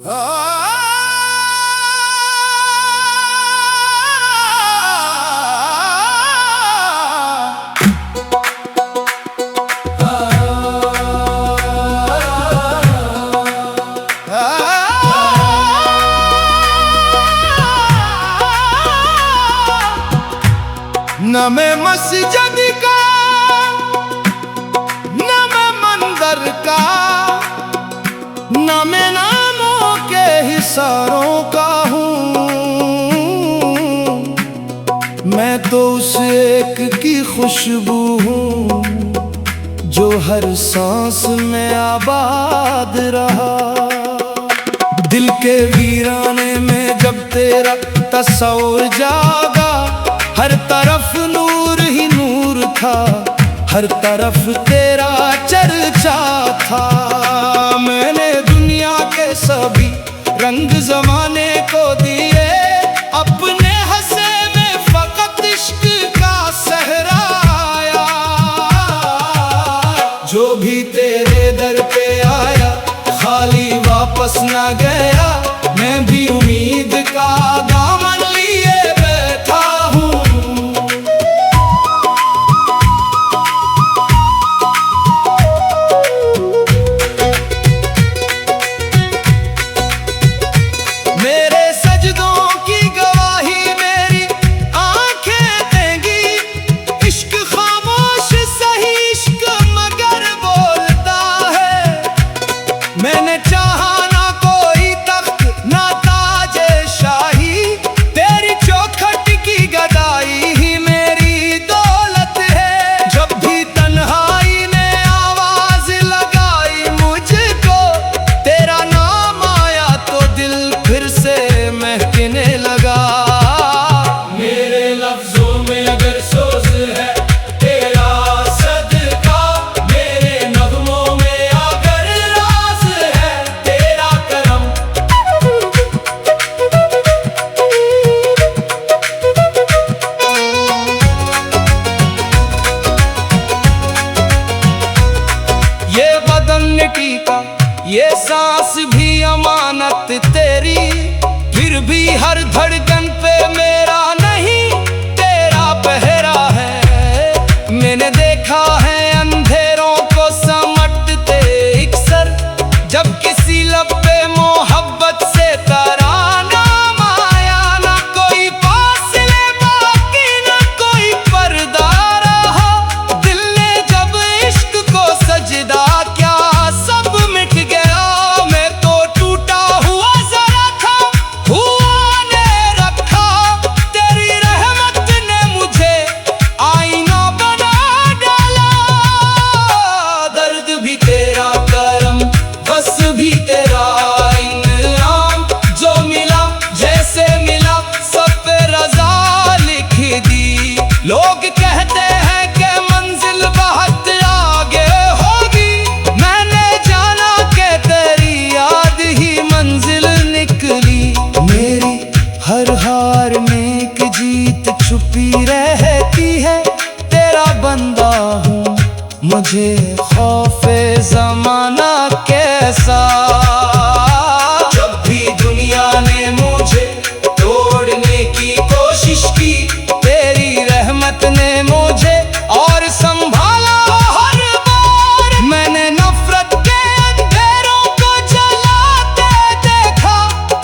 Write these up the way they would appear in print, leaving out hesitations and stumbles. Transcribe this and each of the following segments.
न मैं मस्जिद का न मैं मंदिर का न मैं नामों के हिसारों का हूँ। मैं तो उस एक की खुशबू हूँ जो हर सांस में आबाद रहा। दिल के वीराने में जब तेरा तस्वुर जागा, हर तरफ नूर ही नूर था, हर तरफ तेरा चर्चा था। मैंने दुनिया के सभी रंग जमाने को दिए, अपने हंसे में फकत इश्क का सहराया। जो भी तेरे दर पे आया खाली वापस न गया, मैं भी उम्मीद का दामन लिए बैठा हूँ। मेरे सजदों की गवाही मेरी आंखें देंगी, इश्क खामोश सही इश्क मगर बोलता है। मैंने चाहा ना कोई तख्त ना ताजे शाही, तेरी चौखट की गदाई ही मेरी दौलत है। जब भी तन्हाई ने आवाज लगाई मुझको, तेरा नाम आया तो दिल फिर से महकने लगा। मेरे लफ्जों में अगर सोच है तेरा सदका, मेरे नगमों में अगर राज है तेरा करम। ये बदन मिट्टी का, ये सांस भी अमानत तेरी, फिर भी हर धड़कन पे मेरा नहीं तेरा पहरा है। मैंने देखा है अंधेरों को समटते इक्सर, जब किसी लब पे मोहब्बत से तराना आया। ना कोई फासले बाकी ना कोई पर्दा रहा, दिल ने जब इश्क को सजदा क्या सब मिट गया। मैं तो टूटा हुआ जरा था, हुआ ने रखा, तेरी रहमत ने मुझे आईना बना डाला। दर्द भी तेरा करम, बस भी तेरा इनाम, जो मिला जैसे मिला सब पे रजा लिख दी। लोग कहते हैं कि मंजिल बहुत आगे होगी, मैंने जाना कि तेरी याद ही मंजिल निकली। मेरी हर हार में एक जीत छुपी रहती है, तेरा बंदा हूँ मुझे खौफे जमाना कैसा। जब भी दुनिया ने मुझे तोड़ने की कोशिश की, तेरी रहमत ने मुझे और संभाला हर बार। मैंने नफरत के अंधेरों को जलाते देखा,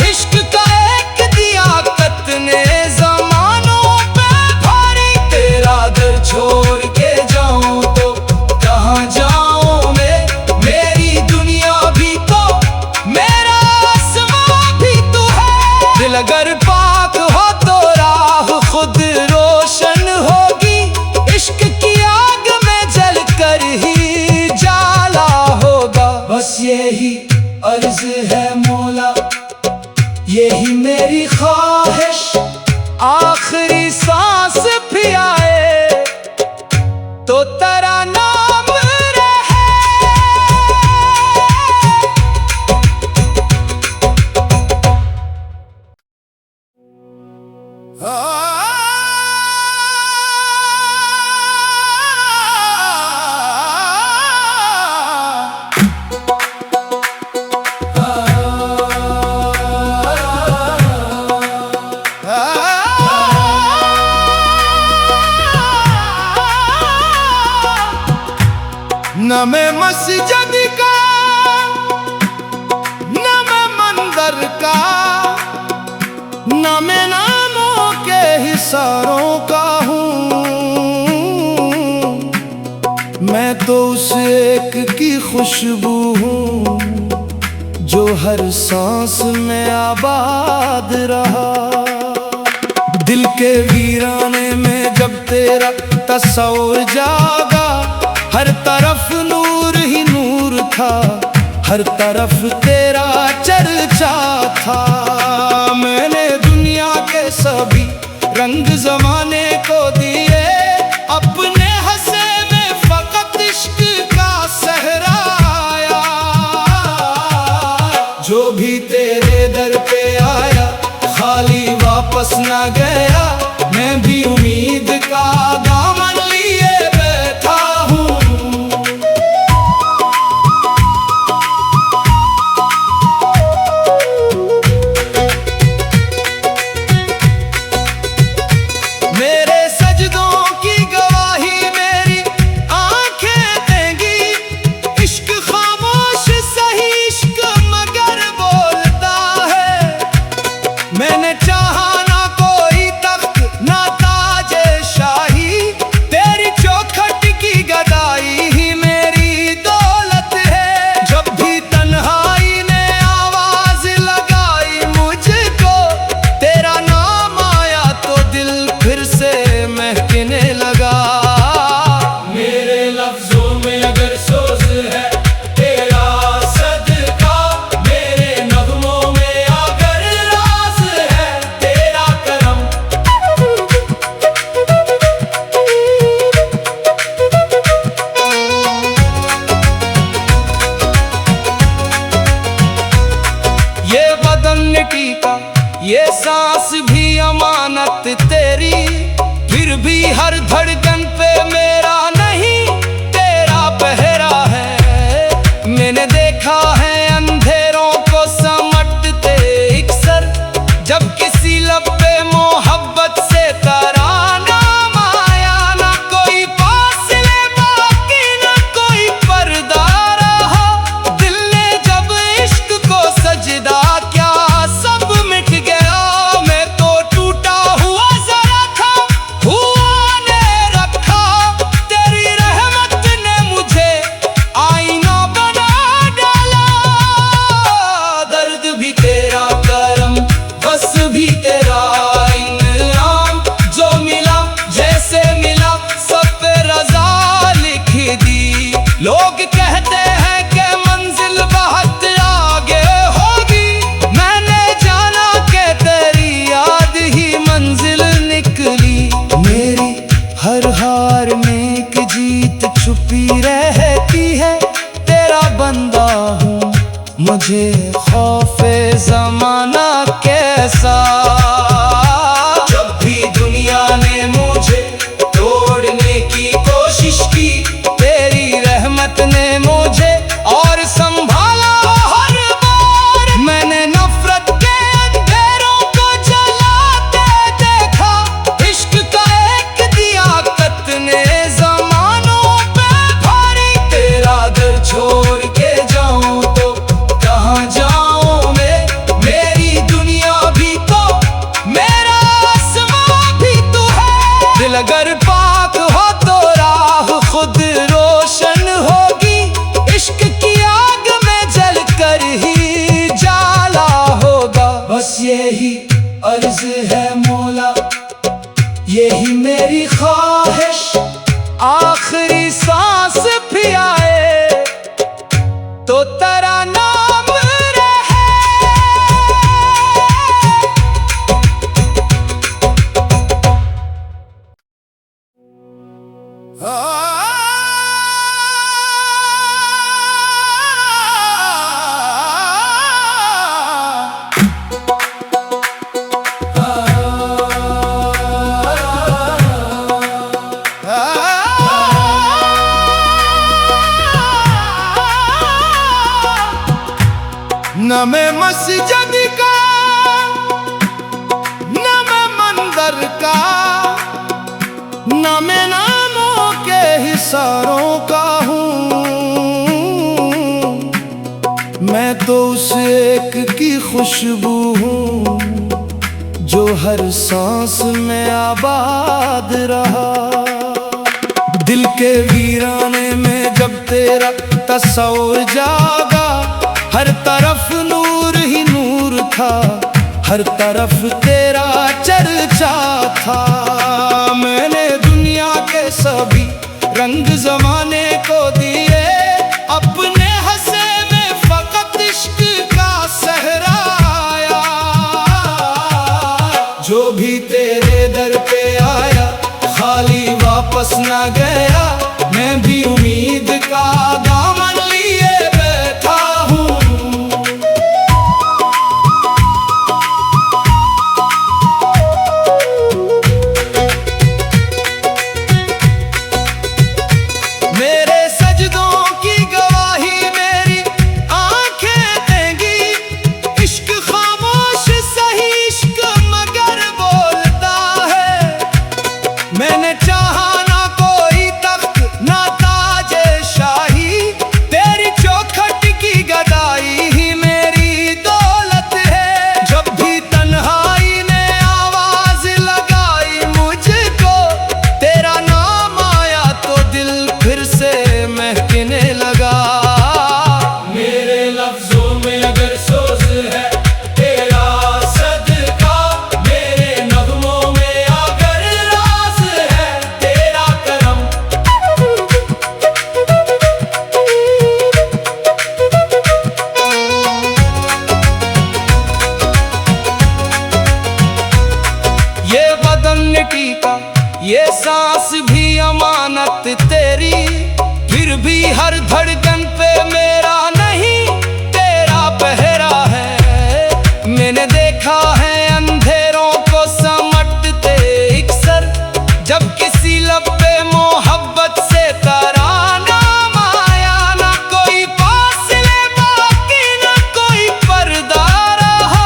इश्क का एक दिया कत ने जमानों पे भारी। तेरा दर छोड़ के जाऊं तो कहाँ जाऊं मैं, मेरी दुनिया भी तो मेरा आसमां भी तो है। दिल अगर पाक हो तो राह खुद रोशन होगी, इश्क की आग में जल कर ही जाला होगा। बस यही अर्ज है मौला, यही मेरी ख्वाहिश, आखिरी सांस भी आए तो तेरा नाम रहे। खुशबू हूँ जो हर सांस में आबाद रहा। दिल के वीराने में जब तेरा तस्वुर जागा, हर तरफ नूर ही नूर था, हर तरफ तेरा चर्चा था। मैंने दुनिया के सभी रंग जमाने को दिए, अपने हंसे में फकत इश्क का सहराया। जो भी तेरे दर पे आया खाली वापस ना गया, मैं भी उम्मीद का दामन लिए बैठा हूँ। मेरे सजदों की गवाही मेरी आंखें देंगी, इश्क खामोश सही इश्क मगर बोलता है। मैंने चाहा ना कोई तख्त ना ताजे शाही, तेरी चौखट की गदाई ही मेरी दौलत है। जब भी तन्हाई ने आवाज लगाई मुझको, तेरा नाम आया तो दिल फिर से महकने लगा। मेरे लफ्जों में अगर सोच है तेरा सदका, मेरे नगमों में अगर राज है तेरा करम। ये बदन मिट्टी का, ये सांस भी अमानत तेरी, फिर भी हर धड़कन पे मेरा नहीं तेरा पहरा है। मैंने देखा है अंधेरों को समटते इकसर, जब किसी लब पे मोहब्बत से तराना आया। ना कोई फासले बाकी ना कोई पर्दा रहा, दिल ने जब इश्क को सजदा क्या सब मिट गया। मैं तो टूटा हुआ जरा था, हुआ ने रखा, तेरी रहमत ने मुझे आईना बना डाला। दर्द भी तेरा करम, बस भी तेरा इनाम, जो मिला जैसे मिला सब पे रजा लिख दी। लोग कहते हैं कि मंजिल बहुत आगे होगी, मैंने जाना कि तेरी याद ही मंजिल निकली। मेरी हर हार में एक जीत छुपी रहती है, तेरा बंदा हूँ मुझे खौफे जमाना कैसा। जब भी दुनिया ने मुझे तोड़ने की कोशिश की, तेरी रहमत ने मुझे और संभाला हर बार। मैंने नफरत के अंधेरों को जलाते देखा, इश्क का एक दिया कत ने जमानों पे भारी। तेरा दर छोड़ के जाऊं तो कहाँ जाऊं मैं, मेरी दुनिया भी तो मेरा आसमां भी तो है। दिल अगर पाक हो तो राह खुद रोशन होगी, इश्क की आग में जल कर ही जाला होगा। बस यही अर्ज है मौला, यही मेरी ख्वाहिश, आखिरी सांस भी आए तो तेरा नाम रहे। न मैं मस्जिद का न मैं मंदिर का, न मैं नामों के हिसारों का हूँ। मैं तो उस एक की खुशबू हूँ जो हर सांस में आबाद रहा। दिल के वीराने में जब तेरा तस्वुर जागा, हर तरफ नूर ही नूर था, हर तरफ तेरा चर्चा था। मैंने दुनिया के सभी रंग जमाने को दिए, अपने हंसे में फकत इश्क का सहरा आया। जो भी तेरे दर पे आया खाली वापस ना गया, मैं भी उम्मीद का दामन लिए बैठा हूँ। मेरे सजदों की गवाही मेरी आंखें देंगी, इश्क खामोश सही इश्क मगर बोलता है। मैंने चाहा ना कोई तख्त ना ताजे शाही, तेरी चौखट की गदाई ही मेरी दौलत है। जब भी तन्हाई ने आवाज लगाई मुझको, तेरा नाम आया तो दिल फिर से महकने लगा। मेरे लफ्जों में अगर सोज है तेरा सदका, मेरे नगमों में अगर राज है तेरा करम। ये बदन मिट्टी का, ये सांस भी अमानत तेरी, फिर भी हर धड़कन पे मेरा नहीं तेरा पहरा है। मैंने देखा है अंधेरों को समटते इक्सर, जब किसी लब पे मोहब्बत से तराना आया। ना कोई फासले बाकी ना कोई पर्दा रहा,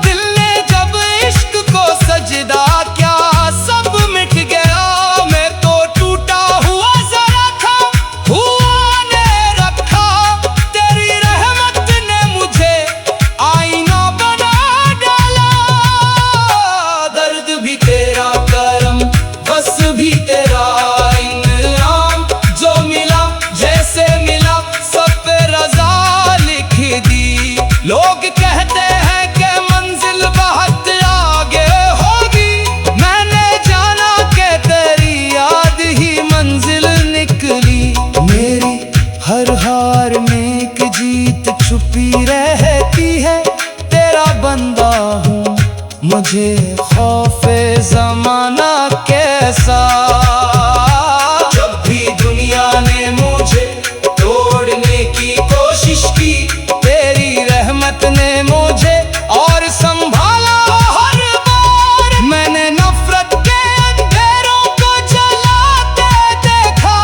दिल ने जब इश्क को सजदा क्या सब मिट गया। मैं तो टूटा हुआ जरा था, हुआ ने रखा, तेरी रहमत ने मुझे आईना बना डाला। दर्द भी तेरा करम, बस भी तेरा इनाम, जो मिला जैसे मिला सब पे रजा लिख दी। लोग कहते हैं कि मंजिल बहुत आगे होगी, मैंने जाना कि तेरी याद ही मंजिल निकली। मेरी हर हार में एक जीत छुपी रहती है, तेरा बंदा हूँ मुझे खौफे जमाना कैसा। जब भी दुनिया ने मुझे तोड़ने की कोशिश की, तेरी रहमत ने मुझे और संभाला हर बार। मैंने नफरत के अंधेरों को जलाते देखा,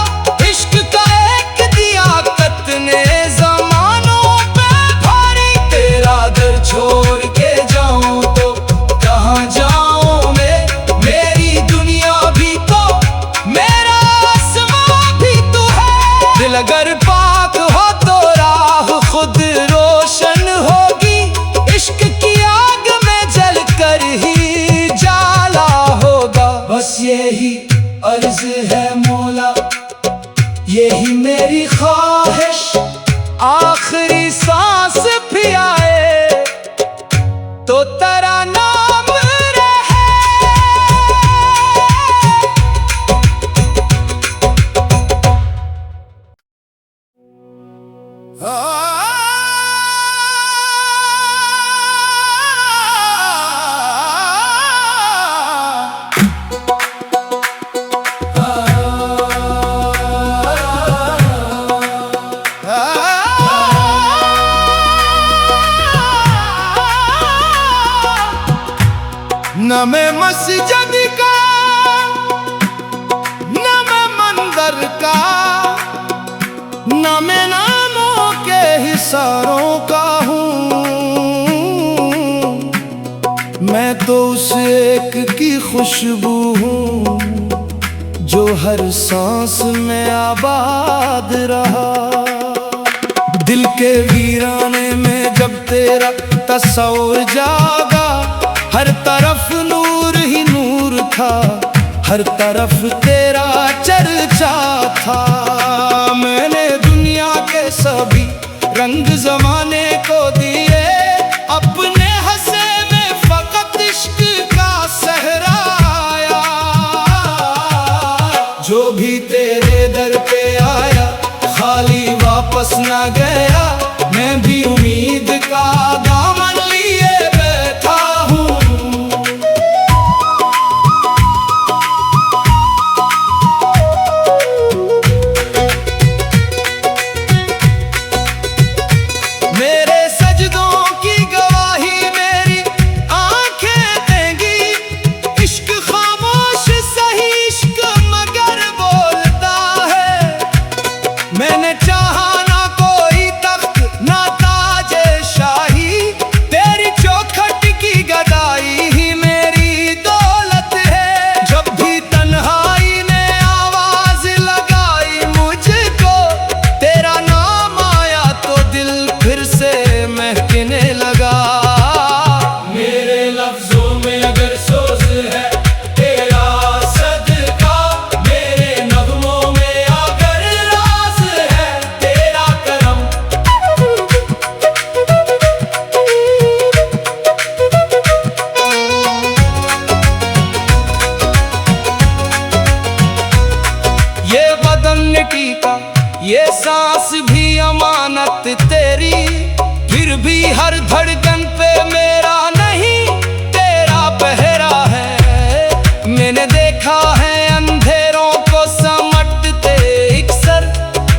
इश्क का एक दिया कत ने जमानों पे भारी। तेरा दर छोड़ के जाऊं तो कहाँ जाऊं मैं, मेरी दुनिया भी तो मेरा आसमां भी तो है। दिल अगर पाक हो तो राह खुद रोशन होगी, इश्क की आग में जल कर ही जाला होगा। बस यही अर्ज है मौला, यही मेरी ख्वाहिश, आखिरी सांस भी आए तो तेरा नाम रहे। न मैं मस्जिद का न मैं मंदिर का, न मैं नामों के हिसारों का हूँ। मैं तो उस एक की खुशबू हूँ जो हर सांस में आबाद रहा। दिल के वीराने में जब तेरा तस्वुर जागा, हर तरफ नूर ही नूर था, हर तरफ तेरा चर्चा था। मैंने दुनिया के रंग जमाने को दिए, अपने हंसे में फकत इश्क का सहरा आया। जो भी तेरे दर पे आया खाली वापस ना गया, मैं भी उम्मीद का दामन लिए बैठा हूँ। मेरे सजदों की गवाही मेरी आंखें देंगी, इश्क खामोश सही इश्क मगर बोलता है। मैंने चाहा ना कोई तख्त ना ताजे शाही, तेरी चौखट की गदाई ही मेरी दौलत है। जब भी तन्हाई ने आवाज लगाई मुझको, तेरा नाम आया तो दिल फिर से महकने लगा। मेरे लफ्जों में अगर सोज है तेरा सदका, मेरे नगमों में अगर राज है तेरा करम। ये बदन मिट्टी का, ये सांस भी अमानत तेरी, फिर भी हर धड़कन पे मेरा नहीं तेरा पहरा है। मैंने देखा है अंधेरों को समटते इकसर,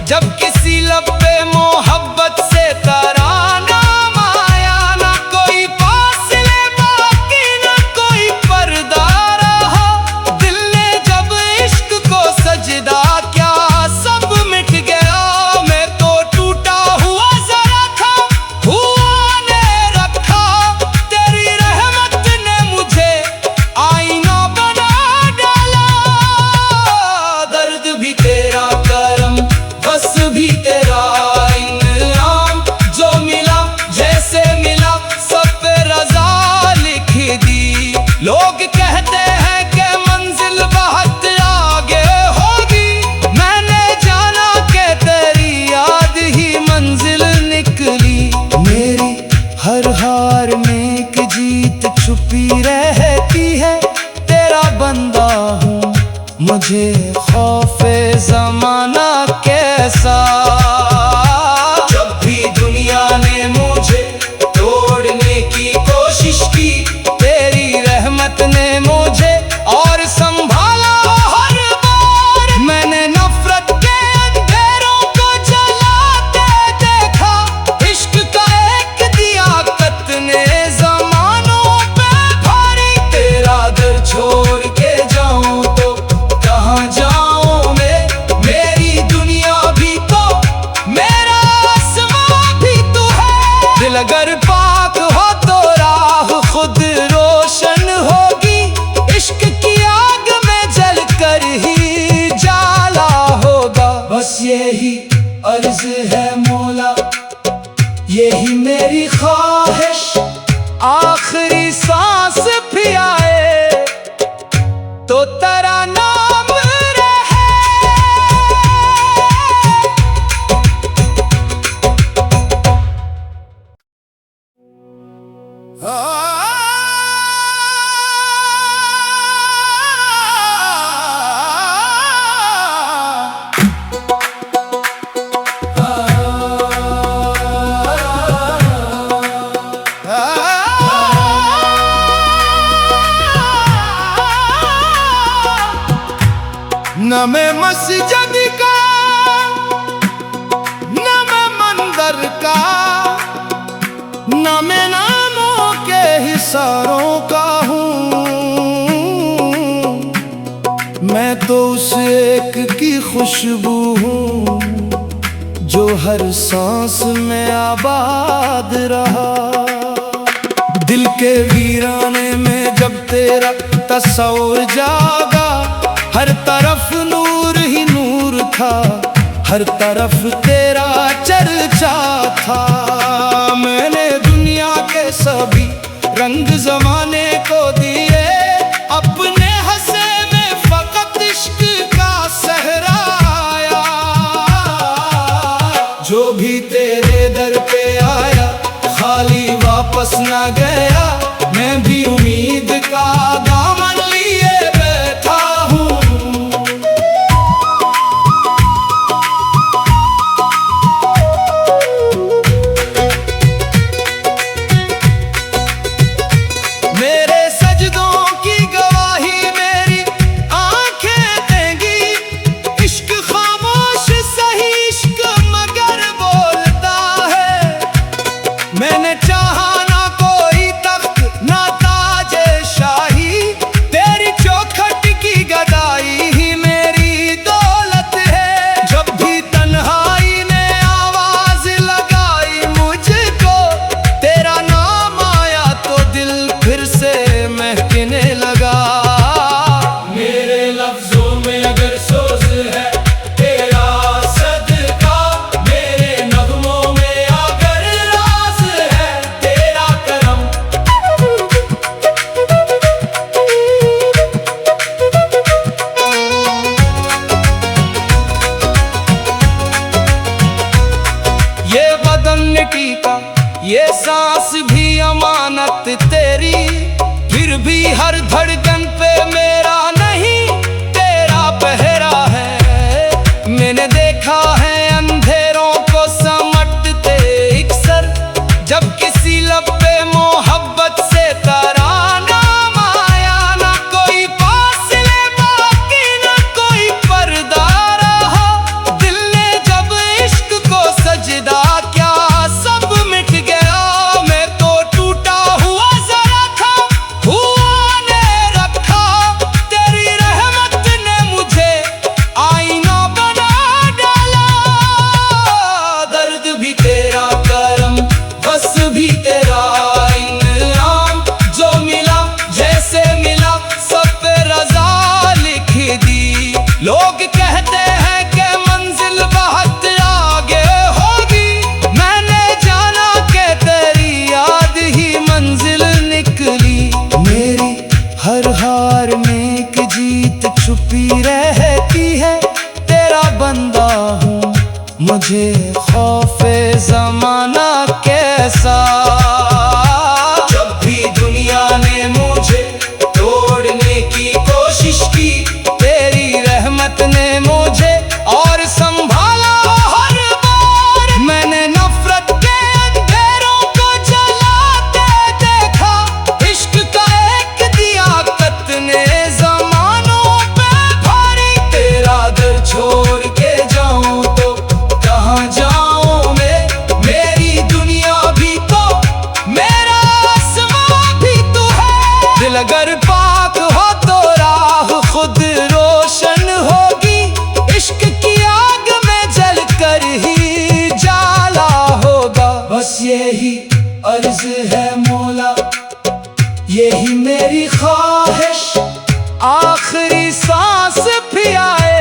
जब किसी लब पे मोहब्बत से तराना आया। ना कोई फासले बाकी ना कोई पर्दा रहा, दिल ने जब इश्क को सजदा क्या सब मिट गया। मैं तो टूटा हुआ जरा था, हुआ ने रखा, तेरी रहमत ने मुझे आईना बना डाला। दर्द भी तेरा करम, बस भी तेरा इनाम, जो मिला जैसे मिला सब पे रजा लिख दी। लोग कहते हैं कि मंजिल बहुत आगे होगी, मैंने जाना कि तेरी याद ही मंजिल निकली। मेरी हर हार में एक जीत छुपी रहती है, तेरा बंदा हूँ मुझे खौफे जमाना कैसा। जब भी दुनिया ने मुझे तोड़ने की कोशिश की, तेरी रहमत ने मुझे और संभाला हर बार। मैंने नफरत के अंधेरों को जलाते देखा, इश्क का एक दिया कत ने जमानों पे भारी। तेरा दर छोड़ के जाऊं तो कहाँ जाऊं मैं, मेरी दुनिया भी तो मेरा आसमां भी तो है। दिल अगर पाक हो तो राह खुद रोशन होगी, इश्क की आग में जल कर ही जाला होगा। बस यही अर्ज है मौला, यही मेरी ख्वाहिश, आखिरी सांस भी आए तो तेरा नाम रहे। न मैं मस्जिद का न मैं मंदिर का, न मैं नामों के हिसारों का हूँ। मैं तो उस एक की खुशबू हूँ जो हर सांस में आबाद रहा। दिल के वीराने में जब तेरा तस्वुर जागा, हर तरफ नूर ही नूर था, हर तरफ तेरा चर्चा था। मैंने दुनिया के सभी रंग जमाने को दिए, अपने हंसे में फकत इश्क का सहरा आया। जो भी तेरे दर पे वापस न गया, मैं भी उम्मीद का दामन लिए बैठा हूँ। मेरे सजदों की गवाही मेरी आंखें देंगी, इश्क खामोश सही इश्क मगर बोलता है। मैंने चाहा ना कोई तख्त ना ताजे शाही, तेरी चौखट की गदाई ही मेरी दौलत है। जब भी तन्हाई ने आवाज लगाई मुझको, तेरा नाम आया तो दिल फिर से महकने लगा। मेरे लफ्जों में अगर सोच है तेरा सदका, मेरे नगमों में अगर राज है तेरा करम। ये बदन मिट्टी का, ये सांस भी अमानत तेरी, फिर भी हर धड़कन पे मेरा नहीं तेरा पहरा है। मैंने देखा है अंधेरों को समटते इकसर, जब किसी लब पे मोहब्बत से तराना आया, ना कोई फासले बाकी ना कोई पर्दा रहा। दिल ने जब इश्क को सजदा क्या सब मिट गया। मैं तो टूटा हुआ जरा था, हुआ ने रखा, तेरी रहमत ने मुझे आईना बना डाला। दर्द भी तेरा करम, बस भी तेरा इनाम, जो मिला जैसे मिला सब पे रजा लिख दी। लोग कहते हैं कि मंजिल बहुत आगे होगी, मैंने जाना कि तेरी याद ही मंजिल निकली। मेरी हर हार में एक जीत छुपी रहती है, तेरा बंदा हूँ मुझे खौफे जमाना कैसा। जब भी दुनिया ने मुझे तोड़ने की कोशिश की, तेरी रहमत ने मुझे और संभाला हर बार। मैंने नफरत के अंधेरों को जलाते देखा, इश्क का एक दिया कत ने जमानों पे भारी। तेरा दर छोड़ के जाऊं तो कहाँ जाऊं मैं, मेरी दुनिया भी तो मेरा आसमां भी तो है। दिल अगर पाक हो तो राह खुद रोशन होगी, इश्क की आग में जल कर ही जाला होगा। बस यही अर्ज है मौला, यही मेरी ख्वाहिश, आखिरी सांस भी आए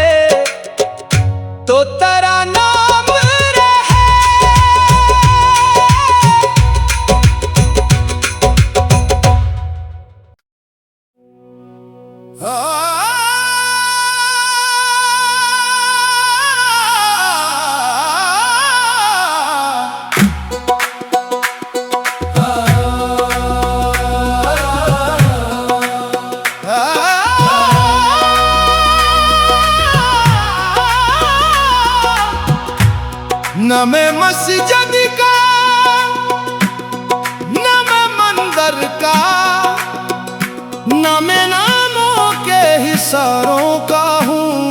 तो तेरा नाम रहे। न मैं मस्जिद का, न मैं मंदिर का, न मैं नामों के हिसारों का हूँ।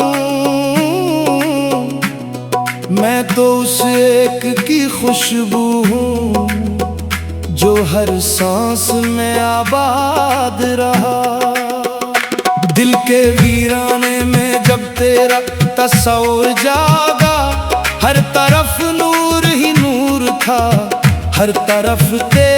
मैं तो उस एक की खुशबू हूँ जो हर सांस में आबाद रहा। दिल के वीराने में जब तेरा तस्वुर जागा, हर तरफ नूर ही नूर था, हर तरफ तेरा